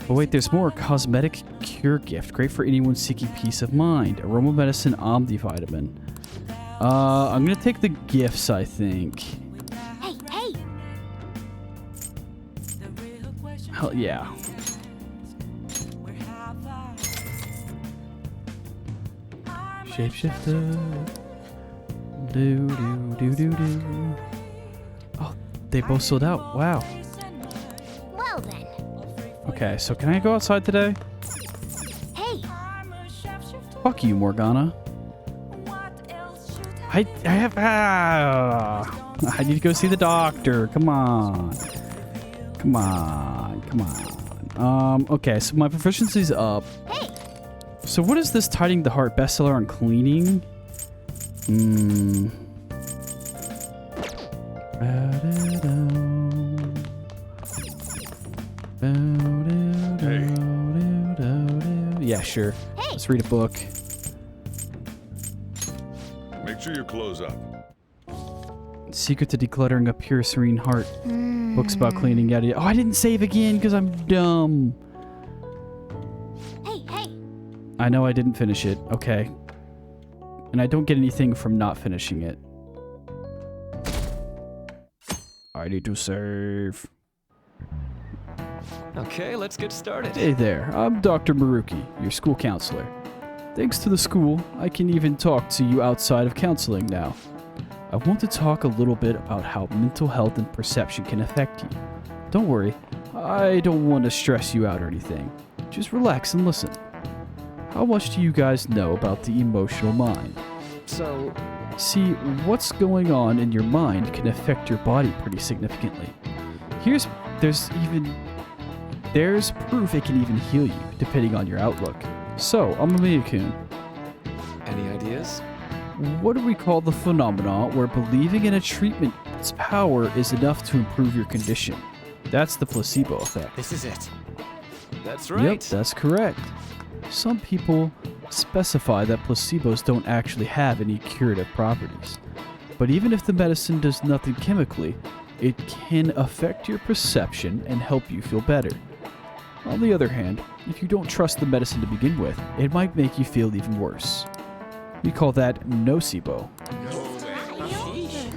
Oh wait, there's more. Cosmetic cure gift, great for anyone seeking peace of mind. Aroma medicine omnivitamin. I'm gonna take the gifts, I think. hey! Hell yeah. Shapeshifter. Do do do do do. Oh, they both sold out. Wow. Well then. Okay, so can I go outside today? Hey! Fuck you, Morgana. I have I need to go see the doctor. Come on. Come on. Come on. Okay, so my proficiency's up. Hey! So what is this Tidying the Heart bestseller on cleaning? Yeah, sure. Hey. Let's read a book. Make sure you close up. Secret to Decluttering a Pure Serene Heart. Books about cleaning, yada yada. Oh, I didn't save again because I'm dumb. Hey! I know I didn't finish it. Okay. And I don't get anything from not finishing it. I need to save. Okay, let's get started. Hey there, I'm Dr. Maruki, your school counselor. Thanks to the school, I can even talk to you outside of counseling now. I want to talk a little bit about how mental health and perception can affect you. Don't worry, I don't want to stress you out or anything. Just relax and listen. How much do you guys know about the emotional mind? So, See, what's going on in your mind can affect your body pretty significantly. There's proof it can even heal you, depending on your outlook. So, Amamiya-kun, any ideas? what do we call the phenomena where believing in a treatment's power is enough to improve your condition? That's the placebo effect. This is it. That's Yep, right. that's correct. Some people specify that placebos don't actually have any curative properties. But even if the medicine does nothing chemically, it can affect your perception and help you feel better. On the other hand, if you don't trust the medicine to begin with, it might make you feel even worse. We call that nocebo.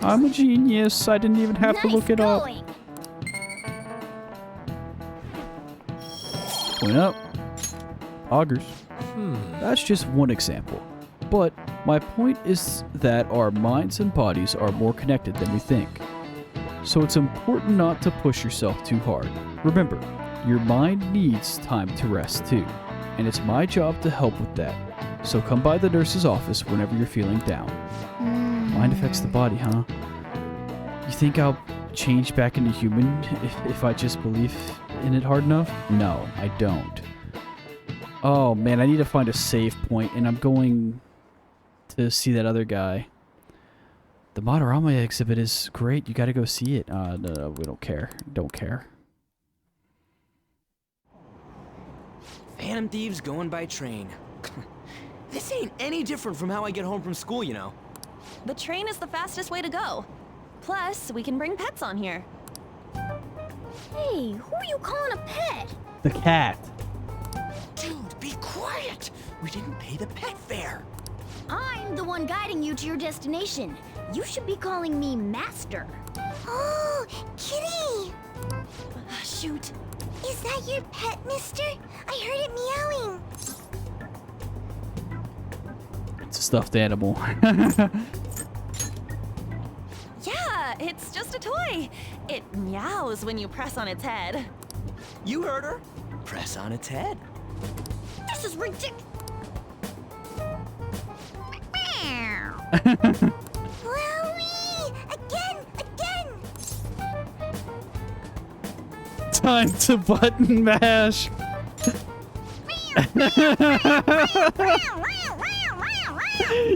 I'm a genius. I didn't even have to look it up. going. Point up. Augers. That's just one example. But my point is that our minds and bodies are more connected than we think. So it's important not to push yourself too hard. Remember, your mind needs time to rest too. And it's my job to help with that. So come by the nurse's office whenever you're feeling down. Mind affects the body, huh? You think I'll change back into human if I just believe in it hard enough? No, I don't. Oh man, I need to find a save point, and I'm going to see that other guy. The Madarama exhibit is great. You gotta go see it. No, we don't care. Don't care. Phantom thieves going by train. This ain't any different from how I get home from school, you know. The train is the fastest way to go. Plus, we can bring pets on here. Hey, who are you calling a pet? The cat. Dude, be quiet! We didn't pay the pet fare. I'm the one guiding you to your destination. You should be calling me Master. Oh, Kitty! Shoot. Is that your pet, mister? I heard it meowing. It's a stuffed animal. Yeah, it's just a toy. It meows when you press on its head. You heard her. Press on its head. This is ridiculous. Wowie! Again! Time to button mash.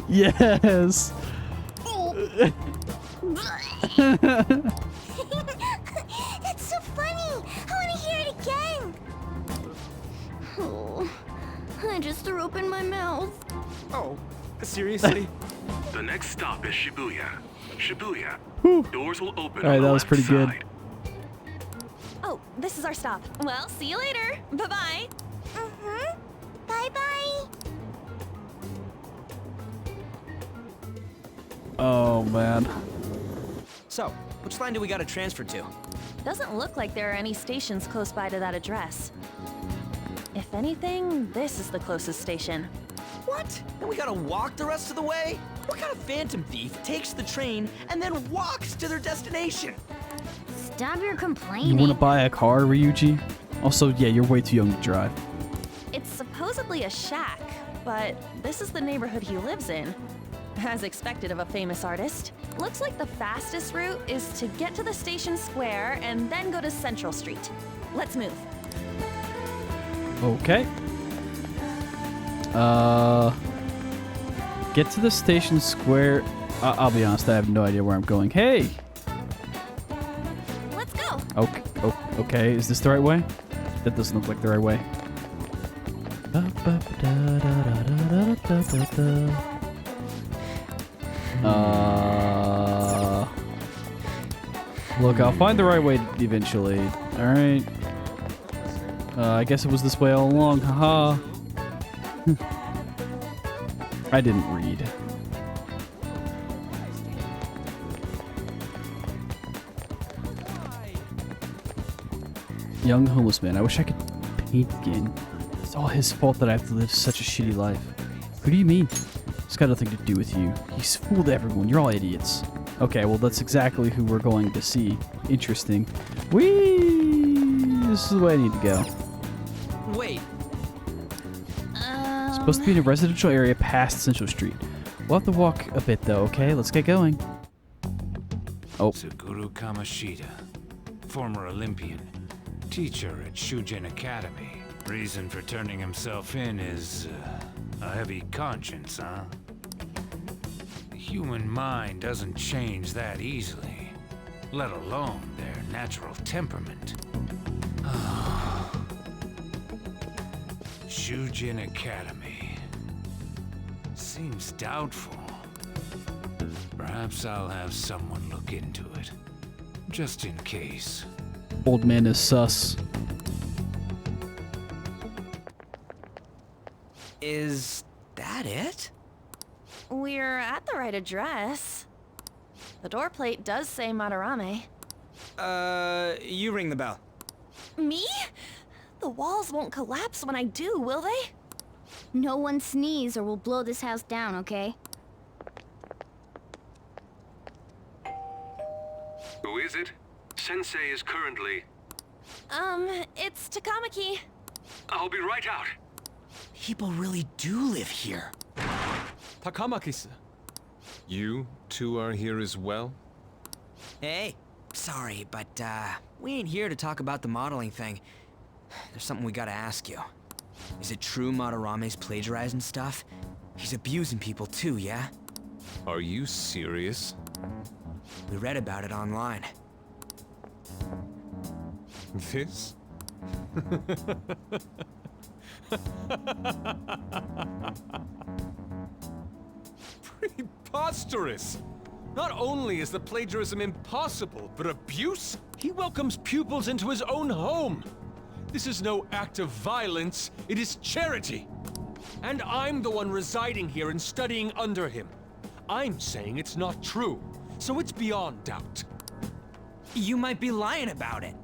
Yes. That's so funny! I want to hear it again! Oh, I just threw open my mouth. Oh, seriously? The next stop is Shibuya. Shibuya. Doors will open All right, on the that was left pretty good. side. Oh, this is our stop. Well, see you later. Bye-bye. Mm-hmm. Bye-bye! Oh man. So, which line do we gotta transfer to? Doesn't look like there are any stations close by to that address. If anything, this is the closest station. What? And we gotta walk the rest of the way? What kind of phantom thief takes the train and then walks to their destination? Stop your You complaining. want to buy a car, Ryuji? Also, yeah, you're way too young to drive. It's supposedly a shack, but this is the neighborhood he lives in. As expected of a famous artist. Looks like the fastest route is to get to the station square and then go to Central Street. Let's move. Okay. Get to the station square. I'll be honest, I have no idea where I'm going. Hey! Let's go. Okay, is this the right way? That doesn't look like the right way. Look, I'll find the right way eventually. Alright. I guess it was this way all along. Haha. I didn't read. Young homeless man. I wish I could paint again. It's all his fault that I have to live such a shitty life. Who do you mean? It's got nothing to do with you. He's fooled everyone. You're all idiots. Okay, well that's exactly who we're going to see. Interesting. Whee! This is the way I need to go. Wait, Supposed to be in a residential area past Central Street. We'll have to walk a bit though, okay? Let's get going. Oh. Suguru Kamoshida, former Olympian, teacher at Shujin Academy. Reason for turning himself in is a heavy conscience, huh? human mind doesn't change that easily, let alone their natural temperament. Shujin Academy. Seems doubtful. Perhaps I'll have someone look into it, just in case. Old man is sus. Is that it? We're at the right address. The door plate does say Madarame. You ring the bell. Me? The walls won't collapse when I do, will they? No one sneeze or we'll blow this house down, okay? Who is it? Sensei is currently... It's Takamaki. I'll be right out. People really do live here. Takamaki-san. You two are here as well? Hey, sorry, but, we ain't here to talk about the modeling thing. There's something we gotta ask you. Is it true Madarame's plagiarizing stuff? He's abusing people too, yeah? Are you serious? We read about it online. This? Preposterous! Not only is the plagiarism impossible, but abuse? He welcomes pupils into his own home! This is no act of violence, it is charity! And I'm the one residing here and studying under him. I'm saying it's not true, so it's beyond doubt. You might be lying about it.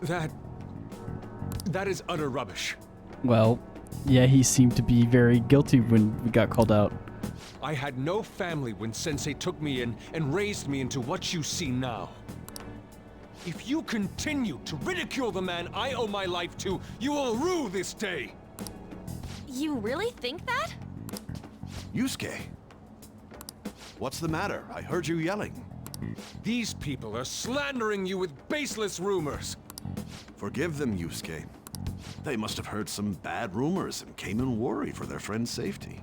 That is utter rubbish. Well, yeah, he seemed to be very guilty when we got called out. I had no family when Sensei took me in and raised me into what you see now. If you continue to ridicule the man I owe my life to, you will rue this day! You really think that? Yusuke, what's the matter? I heard you yelling. These people are slandering you with baseless rumors. Forgive them, Yusuke. They must have heard some bad rumors and came in worried for their friend's safety.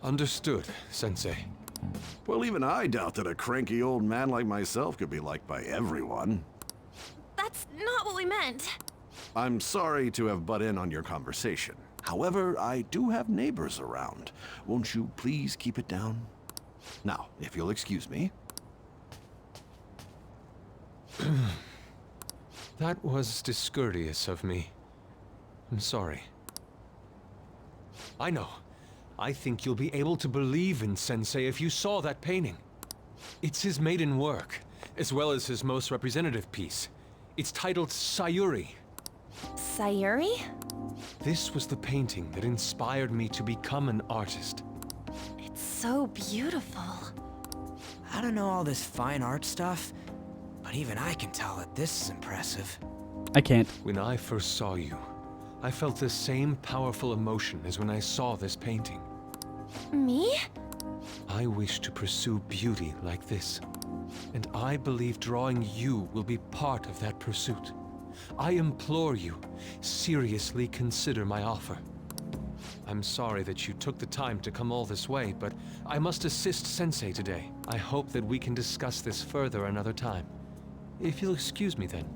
Understood, Sensei. Well, even I doubt that a cranky old man like myself could be liked by everyone. That's not what we meant. I'm sorry to have butt in on your conversation. However, I do have neighbors around. Won't you please keep it down? Now, if you'll excuse me. That was discourteous of me. I'm sorry. I know. I think you'll be able to believe in Sensei if you saw that painting. It's his maiden work, as well as his most representative piece. It's titled Sayuri. Sayuri? This was the painting that inspired me to become an artist. It's so beautiful. I don't know all this fine art stuff, but even I can tell that this is impressive. I can't. When I first saw you, I felt the same powerful emotion as when I saw this painting. Me? I wish to pursue beauty like this, and I believe drawing you will be part of that pursuit. I implore you, seriously consider my offer. I'm sorry that you took the time to come all this way, but I must assist Sensei today. I hope that we can discuss this further another time. If you'll excuse me then.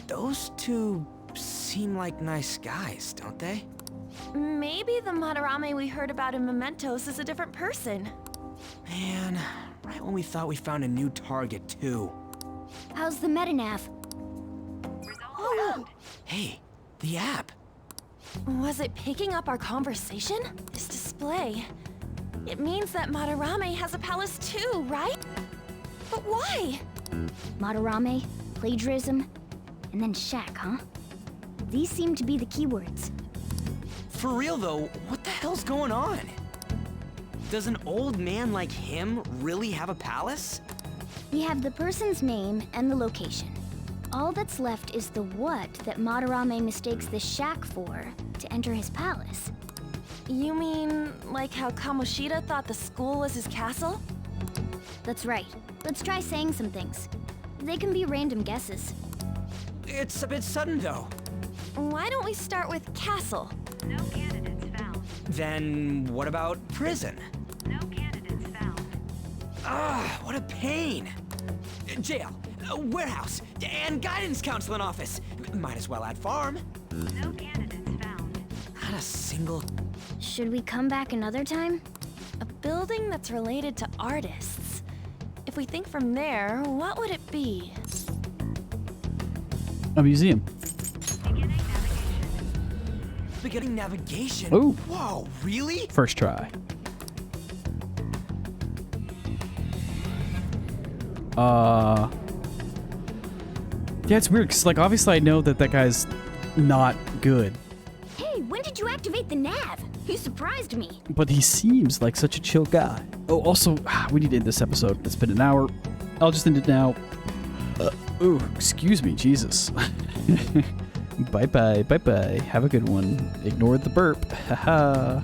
Those two seem like nice guys, don't they? Maybe the Madarame we heard about in Mementos is a different person. Man, right when we thought we found a new target, too. How's the metanav? Oh, Hey, the app. was it picking up our conversation? This display. It means that Madarame has a palace too, right? But why? Madarame, plagiarism, and then shack, huh? These seem to be the keywords. For real, though, what the hell's going on? Does an old man like him really have a palace? We have the person's name and the location. All that's left is the what that Madarame mistakes the shack for to enter his palace. You mean like how Kamoshida thought the school was his castle? That's right. Let's try saying some things. They can be random guesses. It's a bit sudden, though. Why don't we start with castle? No candidates found. Then what about prison? No candidates found. Ah, what a pain. Jail, warehouse, and guidance counseling office. Might as well add farm. No candidates found. Not a single... Should we come back another time? A building that's related to artists. If we think from there, what would it be? A museum. Beginning navigation? Ooh. Whoa, really? First try. Yeah, it's weird, because, like, obviously I know that that guy's not good. Hey, when did you activate the nav? You surprised me. But he seems like such a chill guy. Oh, also, we need to end this episode. It's been an hour. I'll just end it now. Ooh, excuse me, Jesus. Bye-bye, bye-bye. Have a good one. Ignore the burp. Haha.